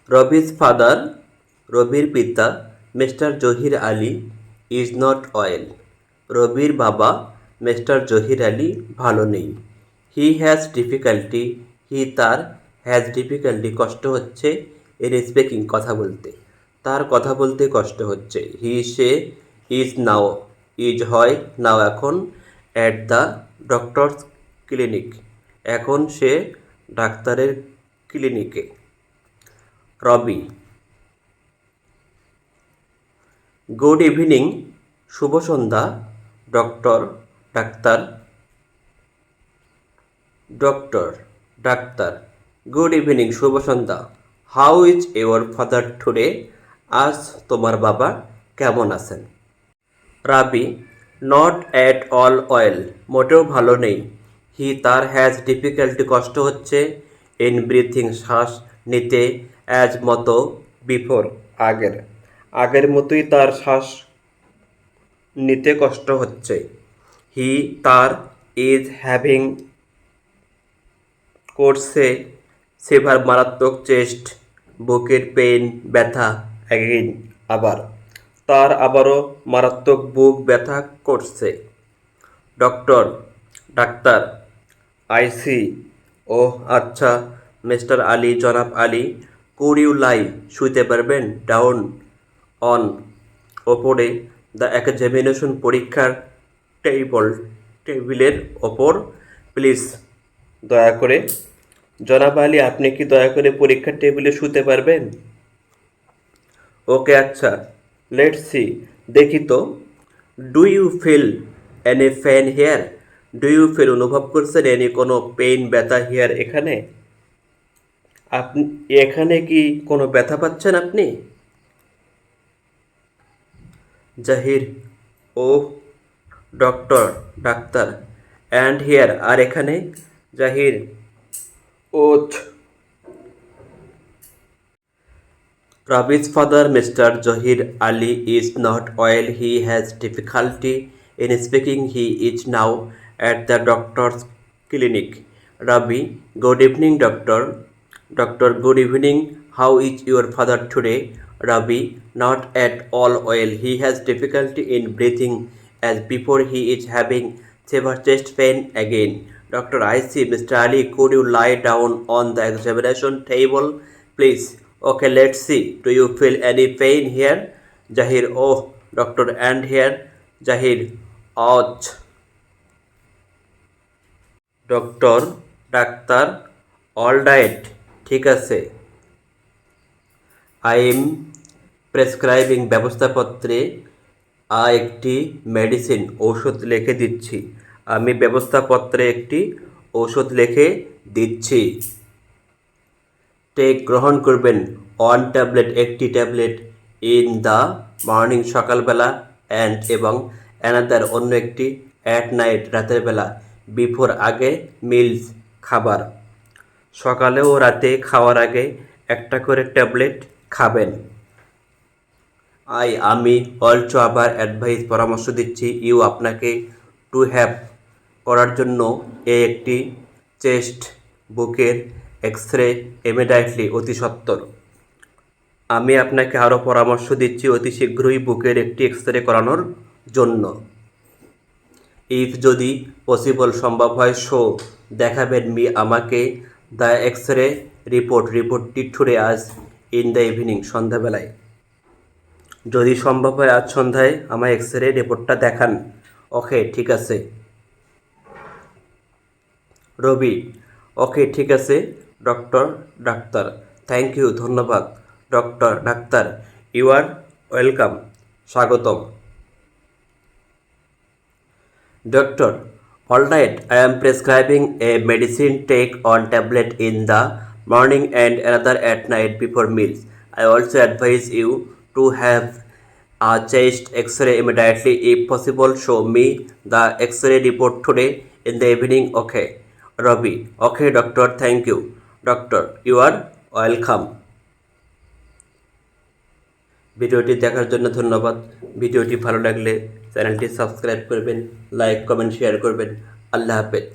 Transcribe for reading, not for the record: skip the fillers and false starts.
রবি's father, রবির পিতা mister Zahir Ali is not well. রবির বাবা মিস্টার জহির আলী ভালো নেই। হি হ্যাজ ডিফিকাল্টি, তার হ্যাজ ডিফিকাল্টি কষ্ট হচ্ছে ইন স্পিকিং কথা বলতে, তার কথা বলতে কষ্ট হচ্ছে। সে ইজ নাও, ইজ হয় নাও এখন, অ্যাট দ্য ডক্টরস ক্লিনিক এখন সে ডাক্তারের ক্লিনিকে। রবি, গুড ইভিনিং শুভ সন্ধ্যা, ডক্টর ডাক্তার, ডক্টর ডাক্তার, গুড ইভিনিং শুভ সন্ধ্যা। How is your father today, আজ তোমার বাবা কেমন আছেন? রাবি, নট অ্যাট অল ওয়েল, মোটেও ভালো নেই। তার হ্যাজ ডিফিকাল্টি কষ্ট হচ্ছে, ইন ব্রিথিং শ্বাস নিতে, অ্যাজ মতো, বিফোর আগের, আগের মতোই তার শ্বাস নিতে কষ্ট হচ্ছে। তার ইজ হ্যাভিং করছে সেভার মারাত্মক চেস্ট বুকের পেইন ব্যথা, অ্যাগেইন আবার, তার আবারও মারাত্মক বুক ব্যথা করছে। ডক্টর ডাক্তার, আই সি, ওহ আচ্ছা, মিস্টার আলী জনাব আলী, কুড ইউ লাই শুইতে পারবেন, ডাউন অন ওপরে, দ্য এক্সামিনেশন পরীক্ষার টেবিলের ওপর, প্লিজ দয়া করে। জনাব আলী আপনি কি দয়া করে পরীক্ষার টেবিলে শুতে পারবেন? ওকে আচ্ছা, লেটস সি, দেখি তো। Do you feel any pain here, do you feel অনুভব করছেন এনি কোনো পেইন ব্যথা হেয়ার এখানে, আপনি এখানে কি কোনো ব্যথা পাচ্ছেন আপনি? জাহির, ও ডক্টর ডাক্তার, অ্যান্ড হেয়ার আর এখানে? জাহির, oath. Ravi's father, Mr. Johir Ali, is not well. He has difficulty in speaking. He is now at the doctor's clinic. Ravi, good evening, doctor. Doctor, good evening. How is your father today? Ravi, not at all well. He has difficulty in breathing as before. He is having severe chest pain again. Doctor, I see. Mr. Ali, could you lie down on the examination table, please? Okay, let's see. Do you feel any pain here? Jahir, oh, doctor, and here? Jahir, ouch. Doctor, doctor, all right, ঠিক আছে। I am prescribing ব্যবস্থাপত্রে একটি medicine ঔষধ লিখে দিচ্ছি। আমি ব্যবস্থাপত্রে একটি ঔষধ লিখে দিচ্ছি। টেক গ্রহণ করবেন, ওয়ান ট্যাবলেট একটি ট্যাবলেট, ইন দ্য মর্নিং সকালবেলা, অ্যান্ড এবং অ্যানাদার অন্য একটি, অ্যাট নাইট রাতের বেলা, বিফোর আগে, মিলস খাবার, সকালে ও রাতে খাওয়ার আগে একটা করে ট্যাবলেট খাবেন। আমি অলসো আবার অ্যাডভাইস পরামর্শ দিচ্ছি, ইউ আপনাকে, টু হ্যাভ করার জন্য, একটি চেস্ট বুকের এক্স রে ইমিডিয়েটলি অতি সত্বর। আমি আপনাকে আরও পরামর্শ দিচ্ছি অতি শীঘ্রই বুকের একটি এক্স রে করানোর জন্য। ইফ যদি পসিবল সম্ভব হয়, শো দেখাবেন মি আমাকে, দ্য এক্স রে রিপোর্টটি টুডে আজ, ইন দ্য ইভিনিং সন্ধ্যাবেলায়। যদি সম্ভব হয় আজ সন্ধ্যায় আমায় এক্স রে রিপোর্টটা দেখান। ওকে ঠিক আছে। রবি, ওকে ঠিক আছে, ডক্টর ডাক্তার, থ্যাংক ইউ ধন্যবাদ, ডক্টর ডাক্তার, ইউ আর ওয়েলকাম স্বাগতম। Doctor, all right, I am prescribing a medicine, take one tablet in the morning and another at night before meals. I also advise you to have a chest x-ray immediately if possible. Show me the x-ray report today in the evening. Okay. Ravi, okay doctor, thank you. Doctor, you are welcome. ভিডিওটি দেখার জন্য ধন্যবাদ। ভিডিওটি ভালো লাগলে চ্যানেলটি subscribe করবেন, like comment share করবেন। আল্লাহ হাফেজ।